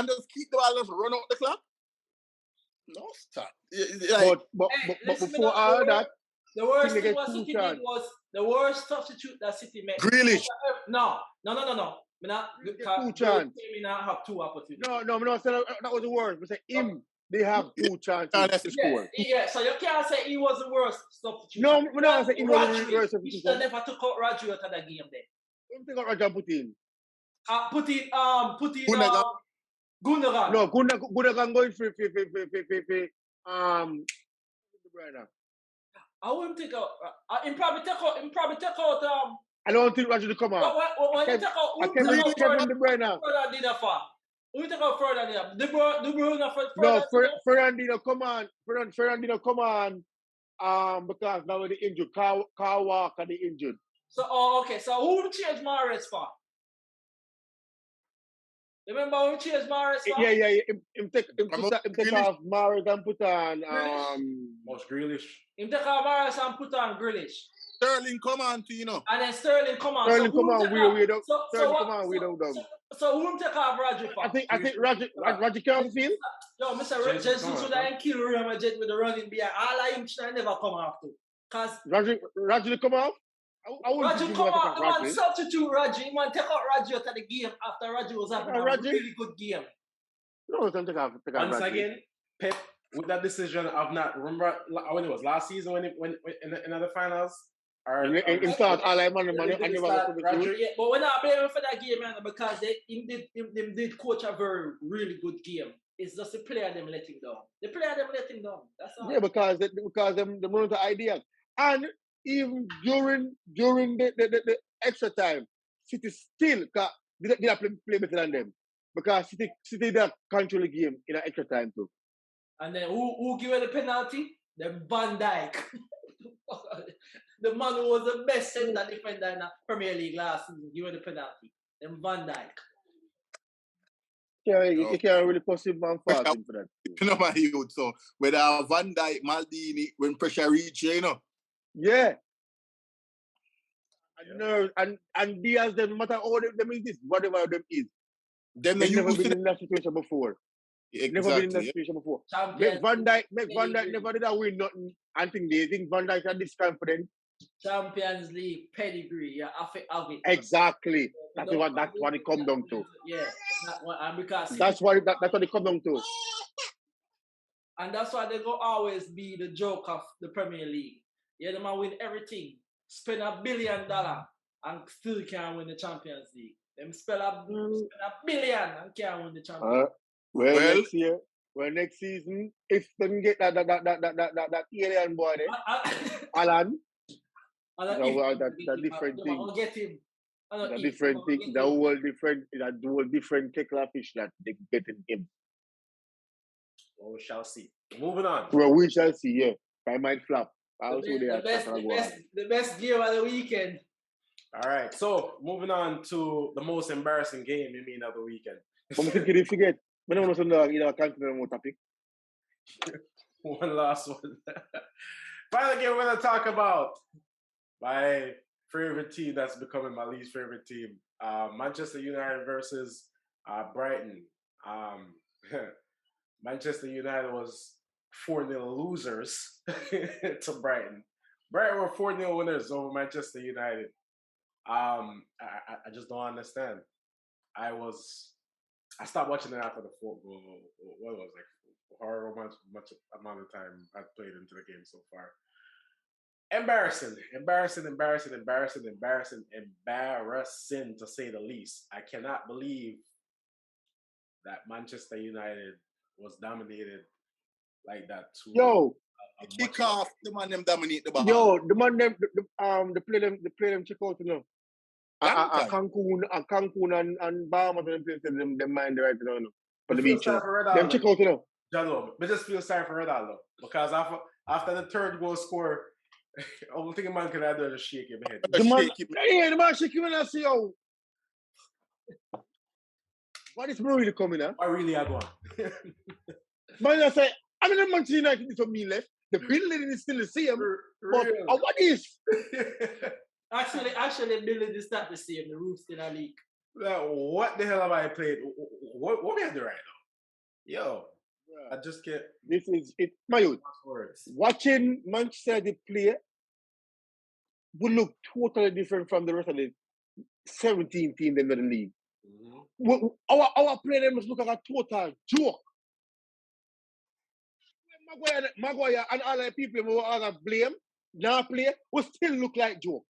[SPEAKER 4] just keep the ball and run out the clock. No stop.
[SPEAKER 3] But before all that,
[SPEAKER 2] the worst thing what City did was the worst substitute that City made.
[SPEAKER 4] Grealish.
[SPEAKER 2] No. Me not have 2 opportunities.
[SPEAKER 3] No, so that was the worst. We say him, they have 2 chances to score.
[SPEAKER 2] Yeah, so you can't say he was the worst substitute.
[SPEAKER 3] No, we don't say he was the worst substitute.
[SPEAKER 2] You should never took out Rodri out of the game there.
[SPEAKER 3] Don't think Rodri put in.
[SPEAKER 2] Put in Gundogan.
[SPEAKER 3] No, Gundogan going for De Bruyne.
[SPEAKER 2] I wouldn't take out. Him probably take out.
[SPEAKER 3] I don't think Rodri will come out.
[SPEAKER 2] When you take out,
[SPEAKER 3] Kevin De Bruyne.
[SPEAKER 2] We take out Ferdinand. De Bruyne for
[SPEAKER 3] no, Fernandino come on. Fernandino come on. Because now the injured. Carl Walker the injured.
[SPEAKER 2] So okay. So who change Mahrez for? Remember who changed Mahrez for?
[SPEAKER 3] Yeah. Him take off Mahrez and put on
[SPEAKER 1] Most Grealish.
[SPEAKER 2] Him take off Mahrez and put on Grealish.
[SPEAKER 4] Sterling come on to, you know.
[SPEAKER 2] And then Sterling come on.
[SPEAKER 3] Sterling come on, we don't.
[SPEAKER 2] So who take off Rodri for?
[SPEAKER 3] I think Rodri can't feel.
[SPEAKER 2] Yo, Mr. Jesus should have killed Real Madrid with the running behind. All of him should never come off too. Cause
[SPEAKER 3] Rodri come off.
[SPEAKER 2] Rodri come off. The man substitute Rodri. He man take out Rodri out of the game after Rodri was having a really good game.
[SPEAKER 3] No, don't take off.
[SPEAKER 1] Once again, Pep with that decision of not remember when it was last season when in the finals.
[SPEAKER 3] In fact, all I man,
[SPEAKER 2] but we're not blaming for that game, man, because they did coach a very really good game. It's just the player them letting down. That's all.
[SPEAKER 3] Yeah, because them run the ideas. And even during the extra time, City still they play better than them. Because City they control the game in an extra time too.
[SPEAKER 2] And then who give the penalty? The Van Dijk. The man who was the best center defender in the Premier League last season, give the penalty. Then Van Dijk.
[SPEAKER 3] Yeah, you can't really possibly man for that.
[SPEAKER 4] You know my youth, so whether Van Dijk, Maldini, when pressure reach, you know.
[SPEAKER 3] Yeah. And nerves and Diaz, no matter how them is this, whatever them is.
[SPEAKER 4] They've
[SPEAKER 3] never been in that situation before.
[SPEAKER 4] Exactly.
[SPEAKER 3] Never been in that situation before. Make Van Dijk never did win nothing. I think they think Van Dijk had this confidence.
[SPEAKER 2] Champions League pedigree, yeah, have it.
[SPEAKER 3] Exactly. That's what it comes down to.
[SPEAKER 2] Yeah, because
[SPEAKER 3] that's what it comes down to.
[SPEAKER 2] And that's why they go always be the joke of the Premier League. Yeah, the man win everything, spend $1 billion, and still can't win the Champions League. Them spend a billion and can't win the Champions League.
[SPEAKER 3] Next season, if they can get that alien boy there, Alan. That's different thing.
[SPEAKER 2] Get him.
[SPEAKER 3] That's different thing. The whole different kettle of fish that they get in him.
[SPEAKER 1] Well, we shall see. Moving on.
[SPEAKER 3] Well, we shall see. Yeah, I might flop.
[SPEAKER 2] The best game of the weekend.
[SPEAKER 1] All right. So moving on to the most embarrassing game of the weekend.
[SPEAKER 3] I'm thinking you forget. I don't know if continue topic.
[SPEAKER 1] One last one. Final game we're gonna talk about. My favorite team that's becoming my least favorite team. Manchester United versus Brighton. Manchester United was 4-0 losers to Brighton. Brighton were 4-0 winners over Manchester United. I just don't understand. I stopped watching it after the fourth goal. What was however much amount of time I played into the game so far. Embarrassing to say the least. I cannot believe that Manchester United was dominated like that too.
[SPEAKER 4] Yo, kick off the man them dominate the ball.
[SPEAKER 3] Yo, the man them the play them check out, you know. Cancun and Bahamas them mind right now. For the beach. Them check out, you know.
[SPEAKER 1] Jalo, but just feel sorry for Ronaldo because after the third goal score, only thing a man can do is shake him head.
[SPEAKER 3] The man shake him and I say, yo. What is really coming up?
[SPEAKER 1] What really are going?
[SPEAKER 3] Man, I say, I mean, Manchester United is for me left. The building is still the same. But what is?
[SPEAKER 2] Actually, the building is not the same. The roof still a leak.
[SPEAKER 1] What the hell have I played? What we have to right now? Yo, I just can't.
[SPEAKER 3] This is it, my youth. Watching Manchester United play would look totally different from the rest of the 17 teams in the league. Mm-hmm. Our players must look like a total joke. Maguire and all the people who are blame, now play, will still look like joke.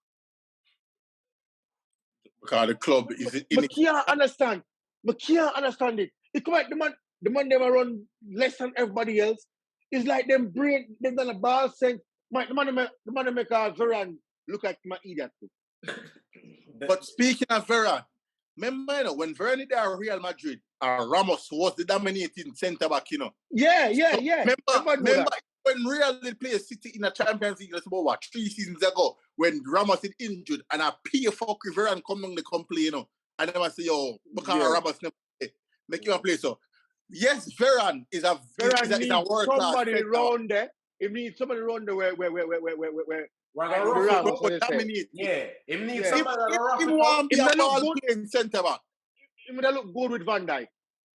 [SPEAKER 4] Because the club is in
[SPEAKER 3] it. Can't understand it. It's like the man never run less than everybody else. It's like them done a ball sense. The man make a Varane look like my idiot too.
[SPEAKER 4] But speaking of Varane, remember when Varane did at Real Madrid, Ramos was the dominating centre back, you know.
[SPEAKER 3] Yeah.
[SPEAKER 4] Remember when Real did play City in the Champions League, that's about 3 seasons ago, when Ramos is injured and I pay for Varane come down the complain, you know. And then I say, yo, because Ramos never play, make you a play. So yes, Varane is a world class.
[SPEAKER 3] Somebody around there. It needs somebody around there where
[SPEAKER 1] yeah, it needs somebody
[SPEAKER 4] that he won't be a ball playing centre back.
[SPEAKER 3] He would look good with Van Dijk.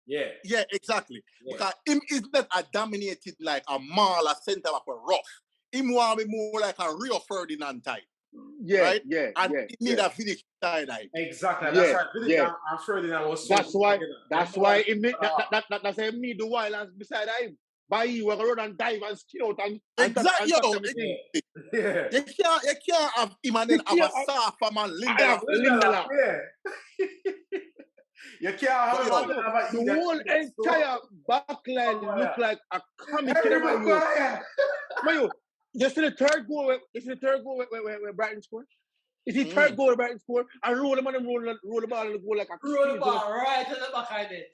[SPEAKER 4] Yeah, exactly. Yeah. Because him is not a dominated like a Marla centre back or rough. Him want to be more like a Rio Ferdinand type.
[SPEAKER 3] Yeah,
[SPEAKER 4] right?
[SPEAKER 3] And
[SPEAKER 4] he need a finish side eye.
[SPEAKER 1] Exactly. That's right. And Ferdinand was so
[SPEAKER 3] that's why that's why him need the violence beside him. By you will run and dive and skin out and
[SPEAKER 4] exactly. You can't have him and then have a soft man
[SPEAKER 3] Lindelof.
[SPEAKER 1] You can't have
[SPEAKER 3] the whole entire backline look like a comic. Mayo, you see the third goal where Brighton scored? Is the third goal where Brighton scored? And roll the ball and the goal like a
[SPEAKER 2] roll the ball right in the back of it.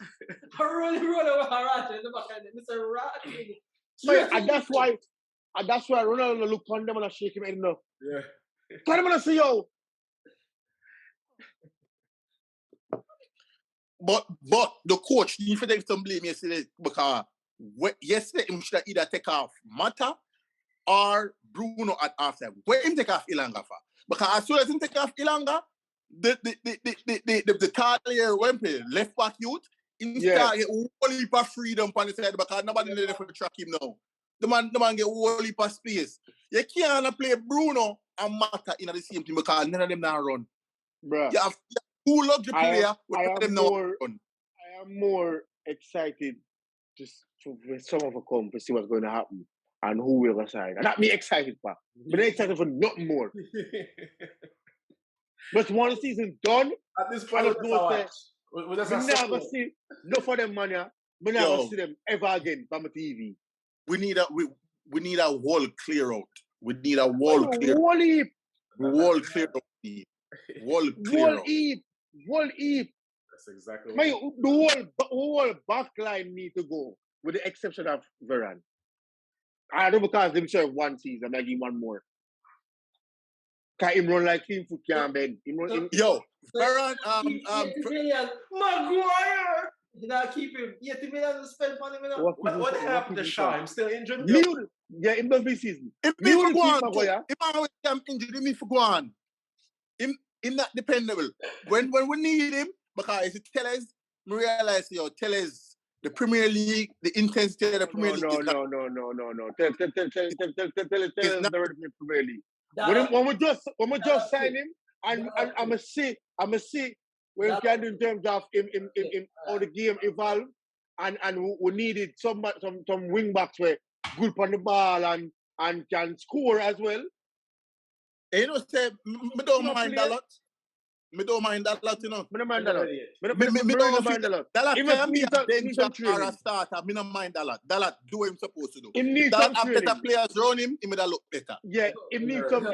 [SPEAKER 2] Roll the ball right in the back of it. Mr. Ratty.
[SPEAKER 3] And that's why Ronaldo look on them and shake him head enough.
[SPEAKER 1] Yeah.
[SPEAKER 3] Tell him and say, yo.
[SPEAKER 4] But the coach, you for them to blame yesterday because yesterday him should either take off Mata or Bruno at halftime. Where him take off Ilanga for? Because as soon as he take off Ilanga, the Carlier Wempe, left back youth, he start get whole heap of freedom on the side because nobody there for track him now. The man get whole heap of space. You can't play Bruno and Mata in the same team because none of them now run.
[SPEAKER 3] Bruh.
[SPEAKER 4] You have two luxury players
[SPEAKER 3] I
[SPEAKER 4] them now run.
[SPEAKER 3] I am more excited for someone to come to see what's going to happen and who will decide. And that me excited for. But I'm excited for nothing more. But one season done,
[SPEAKER 1] at this point, we
[SPEAKER 3] never see no for them man. We never see them ever again from the TV.
[SPEAKER 4] We need a wall clear out. We need a wall clear.
[SPEAKER 3] Wall heap.
[SPEAKER 4] Wall clear out. Wall clear out.
[SPEAKER 3] Wall heap.
[SPEAKER 1] That's exactly
[SPEAKER 3] what the whole back line need to go, with the exception of Varane. I don't because them serve one season, I give him one more. Can him run like him foot can bend.
[SPEAKER 4] Yo, Varane,
[SPEAKER 2] Maguire! Did I keep him? Yeah, $80 million to spend on him.
[SPEAKER 1] What happened to Shaw? I'm still injured.
[SPEAKER 3] Yeah, in the season.
[SPEAKER 4] If me for go on, if I am injured, me for go on. Him not dependable. When we need him, because it tell us, we realize Tellers, the Premier League, the intensity of the Premier League.
[SPEAKER 3] No. Tell us the Premier League. When we just sign him, and I'ma see what we can do in terms of him how the game evolve, and we needed some wing backs where good on the ball and can score as well.
[SPEAKER 4] You know, say me don't mind that lot. Me don't mind that lot, you know.
[SPEAKER 3] Me don't mind that lot.
[SPEAKER 4] Me don't mind that lot. That lot can be a bench or a starter. Me don't mind that lot. That lot do what him supposed to do.
[SPEAKER 3] He needs some training.
[SPEAKER 4] Better players around him, he will look better.
[SPEAKER 3] Yeah, he needs some.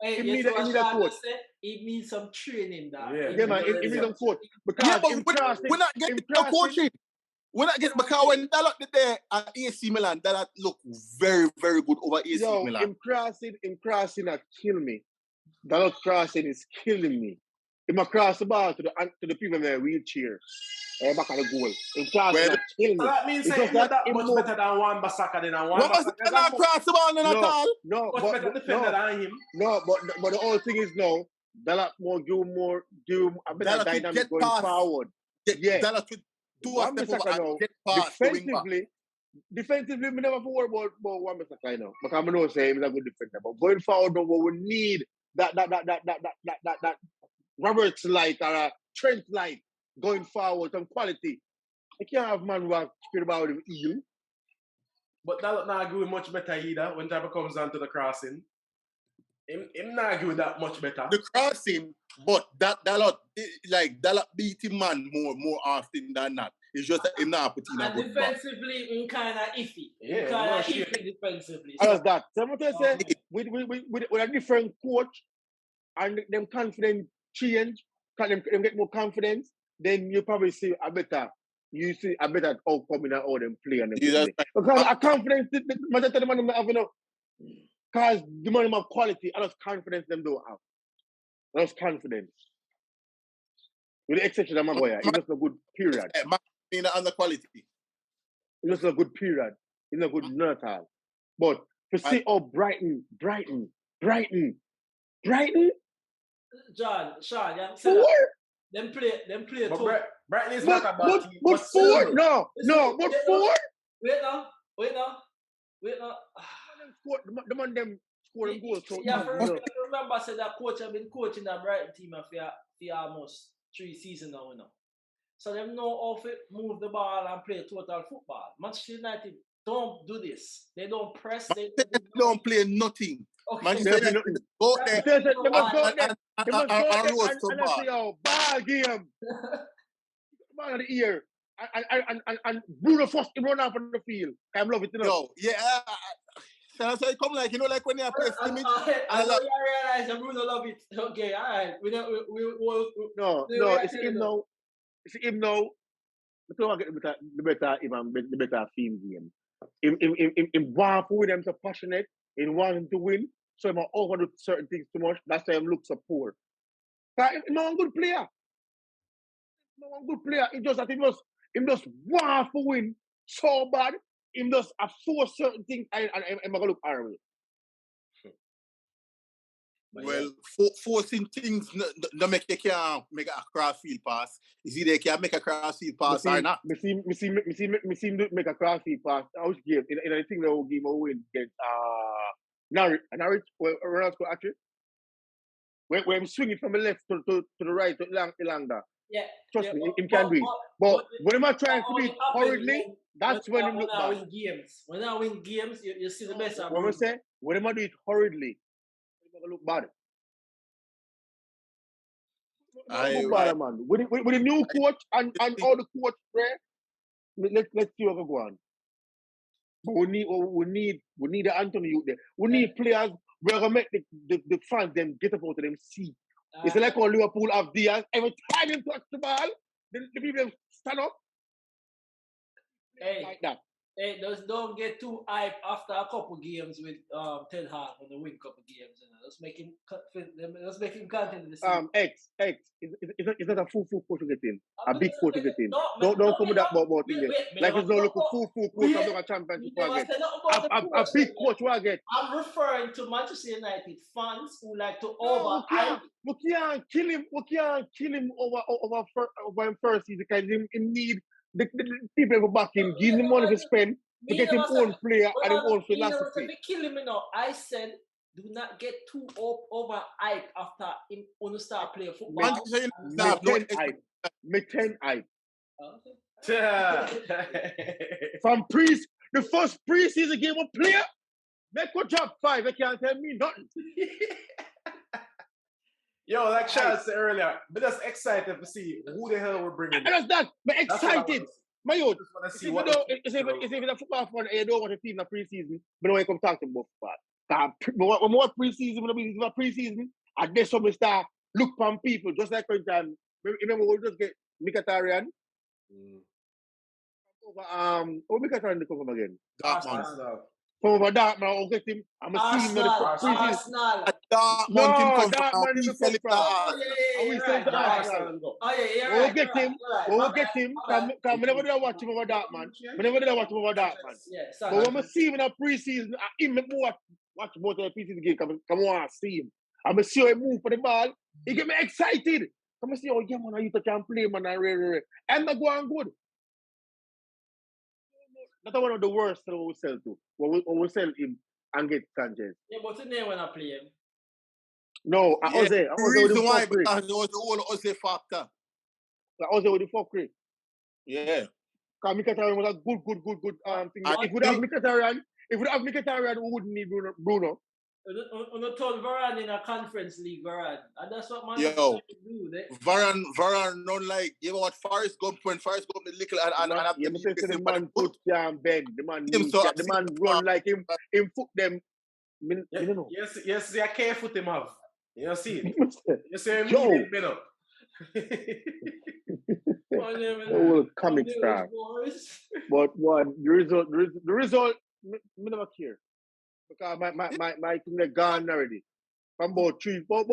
[SPEAKER 3] He needs a coach.
[SPEAKER 2] He needs some training.
[SPEAKER 3] Yeah, man. He needs some coach.
[SPEAKER 4] Because we're not getting no coaching. We're not getting because when Dalot did there at AC Milan, Dalot looked very, very good over AC Milan.
[SPEAKER 3] Him crossing that kill me. Dalot crossing is killing me. Him cross the ball to the people in their wheelchair. Back at the goal. Him crossing that kill me.
[SPEAKER 1] So that means he's not that much better than Wan Bissaka than Wan
[SPEAKER 4] Bissaka not cross the ball at all.
[SPEAKER 3] No,
[SPEAKER 1] much better defender than him.
[SPEAKER 3] No, but the whole thing is now Dalot do a better dynamic going forward.
[SPEAKER 4] Yeah. Dalot
[SPEAKER 3] Defensively, we never worry about Wan Bissaka now. Because I know say he's a good defender. But going forward, we need that Roberts light or a Trent light going forward, some quality. I can't have man who have speed about him eel.
[SPEAKER 1] But that not going much better either when time comes down to the crossing. Him not going that much better.
[SPEAKER 4] The crossing, but that lot beat him man more often than not. It's just that him not putting a good
[SPEAKER 2] defensively, him kind of iffy.
[SPEAKER 1] Yeah,
[SPEAKER 2] kind of iffy defensively.
[SPEAKER 3] How's that? So I'm going to say, with a different coach and them confidence change, them get more confidence, then you probably see a better outcome in how them play. Because a confidence, majority of the man have enough. Because the man have quality, a lot of confidence them don't have. A lot of confidence. With the exception of Maguire, it's just a good period.
[SPEAKER 4] In the under quality.
[SPEAKER 3] It's just a good period. It's a good nut all. But to see how Brighton.
[SPEAKER 2] John, Sean, yeah.
[SPEAKER 3] Four?
[SPEAKER 2] Them play.
[SPEAKER 1] But Brighton is not a bad team.
[SPEAKER 3] But four? No, but four?
[SPEAKER 2] Wait now.
[SPEAKER 3] The man them scoring goals.
[SPEAKER 2] Yeah, remember I said that coach have been coaching that Brighton team for almost 3 seasons now. So they know how to move the ball and play total football. Manchester United don't do this. They don't press. They
[SPEAKER 4] don't play nothing.
[SPEAKER 2] Okay.
[SPEAKER 4] Manchester United go there
[SPEAKER 3] and roast some ball. Ball game. Man of the year. And Bruno first run off on the field. I love it.
[SPEAKER 4] So it come like when you play scrimmage.
[SPEAKER 2] I realize that Bruno love it. Okay, all right.
[SPEAKER 3] No, it's him now. It's him now. I don't get the better theme game. In want for them so passionate, in wanting to win, so I'm overdo certain things too much. That's why he looks so poor. But he's not a good player. He just want to win so bad. He just force certain things and I'm gonna look horrible.
[SPEAKER 4] Well, forcing things no make you can't make a cross field pass. Is either you can make a cross field pass or not.
[SPEAKER 3] Me see make a cross field pass. I was game in a thing that will give a win against Norwich where else actually. When I'm swinging from the left to the right to Ilanga.
[SPEAKER 2] Yeah.
[SPEAKER 3] Trust me, him can do it. But when I'm trying to do it hurriedly, that's when him look bad.
[SPEAKER 2] When I win games, you see the best of
[SPEAKER 3] What I say? When I do it hurriedly, him look bad.
[SPEAKER 4] Right.
[SPEAKER 3] Man. With the new coach and all the coach there, let's see what we go on. But we need the Anthony youth there. We need players where we make the fans them get up out of them seat. It's like how Liverpool have Diaz. Every time they touch the ball, the people stand up.
[SPEAKER 2] Hey,
[SPEAKER 3] like that.
[SPEAKER 2] Hey, don't get too hype after a couple games with Ted Hart when they win a couple games. You know, let's make him content in the season.
[SPEAKER 3] X. It's not a full coach to get in. A big coach to get in. Don't come with that about thing there. Like it's not look a full coach I'm not a championship to get. A big coach will get.
[SPEAKER 2] I'm referring to Manchester United fans who like to over.
[SPEAKER 3] We can't kill him over him first season because he need the people go back in, give him money to spend to get his own player and his own philosophy.
[SPEAKER 2] Kill him, you know. I said, do not get too over hype after him when you start playing football.
[SPEAKER 3] Me 10 hype.
[SPEAKER 2] Okay.
[SPEAKER 3] From the first preseason game of player, they could drop 5. They can't tell me nothing.
[SPEAKER 1] Yo, like Charles said earlier, but just excited to see who the hell we're bringing.
[SPEAKER 3] That's that. But excited. My youth. If
[SPEAKER 1] it's
[SPEAKER 3] a football fan and you don't want to see in the preseason, but when you come talk to them about football. When more preseason, I guess some start look from people, just like when time. Remember, we'll just get Mkhitaryan. Mkhitaryan to come from again?
[SPEAKER 4] Dartmouth.
[SPEAKER 3] From over Dartmouth, I'll get him. I'm a team in the
[SPEAKER 2] Arsenal.
[SPEAKER 3] Dartmouth in Arsenal. We'll get him. Because whenever they watch him over Dartmouth, but when I see him in a preseason, I watch both of the preseason game. Come on, see him. I'm going to see how he move for the ball. He get me excited. Come and see, oh, yeah, man, you can play, man. And I go on good. That's one of the worst that we sell to. When we sell him and get Sanchez.
[SPEAKER 2] Yeah, but today when I play him.
[SPEAKER 3] No, Ozzy.
[SPEAKER 4] The reason why, because it was the whole Ozzy factor.
[SPEAKER 3] Ozzy with the fuckery.
[SPEAKER 4] Yeah.
[SPEAKER 3] Because Mkhitaryan was a good thing. If we have Mkhitaryan, we wouldn't need Bruno.
[SPEAKER 2] On the told Varane in a conference league, Varane. And that's what man
[SPEAKER 4] do. Varane not like, you know what, Forrest Gump, when Forrest Gump the little and have
[SPEAKER 3] the man put down beg. The man run like him foot them. You know.
[SPEAKER 1] Yes, I can't foot him off. You see it. You see him leading up.
[SPEAKER 3] Comic star. But the result, me never care. Because my team are gone already. From about 3. What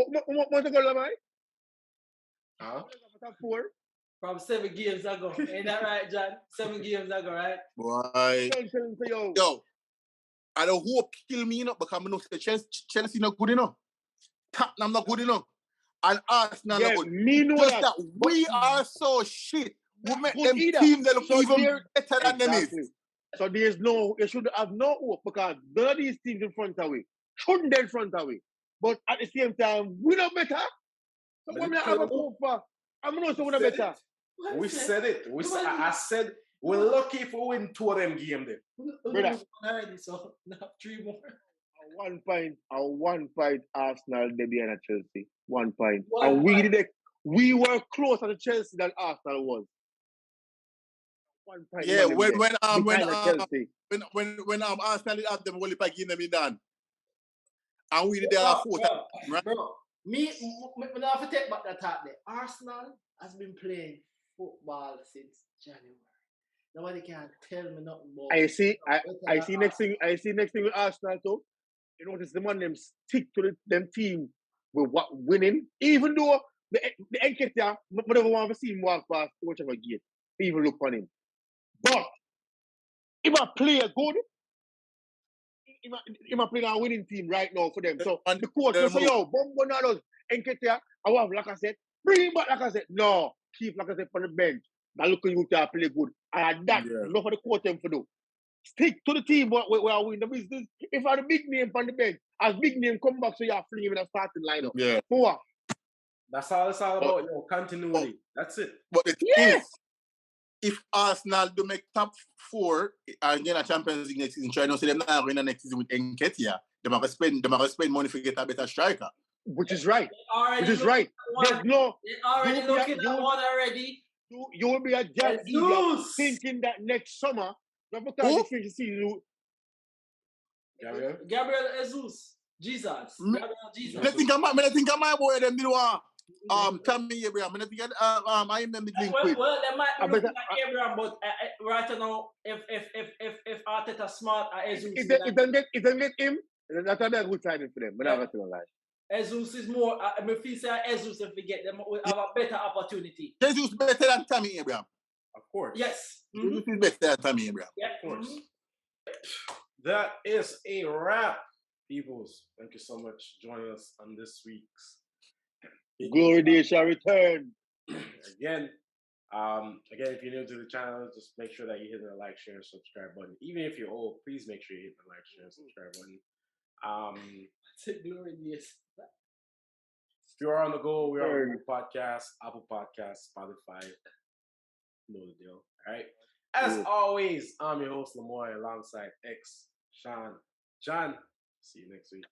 [SPEAKER 3] months ago am I?
[SPEAKER 1] Huh?
[SPEAKER 3] 4.
[SPEAKER 2] From 7 games ago. Ain't that right, John? 7 games ago, right?
[SPEAKER 4] Boy. Yo. I don't hope kill me, because I know Chelsea not good enough. Tottenham not good enough. And Arsenal not good.
[SPEAKER 3] Me know
[SPEAKER 4] just that we are so shit. We make them team that look even better than them is.
[SPEAKER 3] So you should have no hope because none of these teams in front of we shouldn't be in front of we. But at the same time, we not better. So what I have a hope for? I'm not saying we're better.
[SPEAKER 1] We said it. I said we're lucky if we win 2 of them games then.
[SPEAKER 2] Already, so now 3 more.
[SPEAKER 3] A 1 point Arsenal they behind at Chelsea. 1 point. And we were closer to Chelsea than Arsenal was. 1 point.
[SPEAKER 4] Yeah, when Arsenal have them only by game them in done. And we did their 4 times, right?
[SPEAKER 2] Bro, me have to take back that talk there. Arsenal has been playing football since January. Nobody can tell me nothing more.
[SPEAKER 3] I see next thing with Arsenal too. You notice the man them stick to them team with what winning, even though the Nketiah, whatever want to see him walk past whichever gate, even look on him. But if a player good, Him playing a winning team right now for them. So
[SPEAKER 4] And
[SPEAKER 3] the coach will say, yo, Bombonados, Enketia, I want Lacazette. Bring him back Lacazette. No, keep Lacazette on the bench. Now look at you to play good. And that, enough for the coach them to do. Stick to the team where I win the business. If I the big name on the bench, as big name come back, so you have to fling him in a starting lineup.
[SPEAKER 4] Yeah.
[SPEAKER 3] For what?
[SPEAKER 1] That's all it's all about, continuity. That's it.
[SPEAKER 4] But the thing is, if Arsenal do make top 4 and get a Champions League next season, try not to say them not win the next season with Nketiah, they might spend money to get a better striker.
[SPEAKER 3] Which is right.
[SPEAKER 2] Already
[SPEAKER 3] Which is right. There's no.
[SPEAKER 2] They're already looking at one already.
[SPEAKER 3] You will be a jam idiot thinking that next summer, not because you finish the season.
[SPEAKER 2] Gabriel Jesus. Gabriel Jesus.
[SPEAKER 4] I think I might boy them did want Tammy Abraham. I think I remember being quick.
[SPEAKER 2] Well, they might be looking at Abraham, but right now, if Arteta smart, Jesus.
[SPEAKER 3] If they get him, that's a good signing for them. But I'm not gonna lie.
[SPEAKER 2] Jesus is more. I feel say Jesus, if we get them, we have a better opportunity.
[SPEAKER 4] Jesus better than Tammy Abraham.
[SPEAKER 1] Of course.
[SPEAKER 2] Yes.
[SPEAKER 4] Jesus is better than Tammy Abraham.
[SPEAKER 2] Yeah,
[SPEAKER 1] of course. That is a wrap, peoples. Thank you so much for joining us on this week's
[SPEAKER 3] Glory Days shall return.
[SPEAKER 1] Again, if you're new to the channel, just make sure that you hit the like, share, and subscribe button. Even if you're old, please make sure you hit the like, share, and subscribe button.
[SPEAKER 2] Glory Days.
[SPEAKER 1] If you're on the go, we're on Google Podcasts, Apple Podcasts, Spotify. You know the deal. All right. As always, I'm your host, Lamoy, alongside X, Sean. John, see you next week.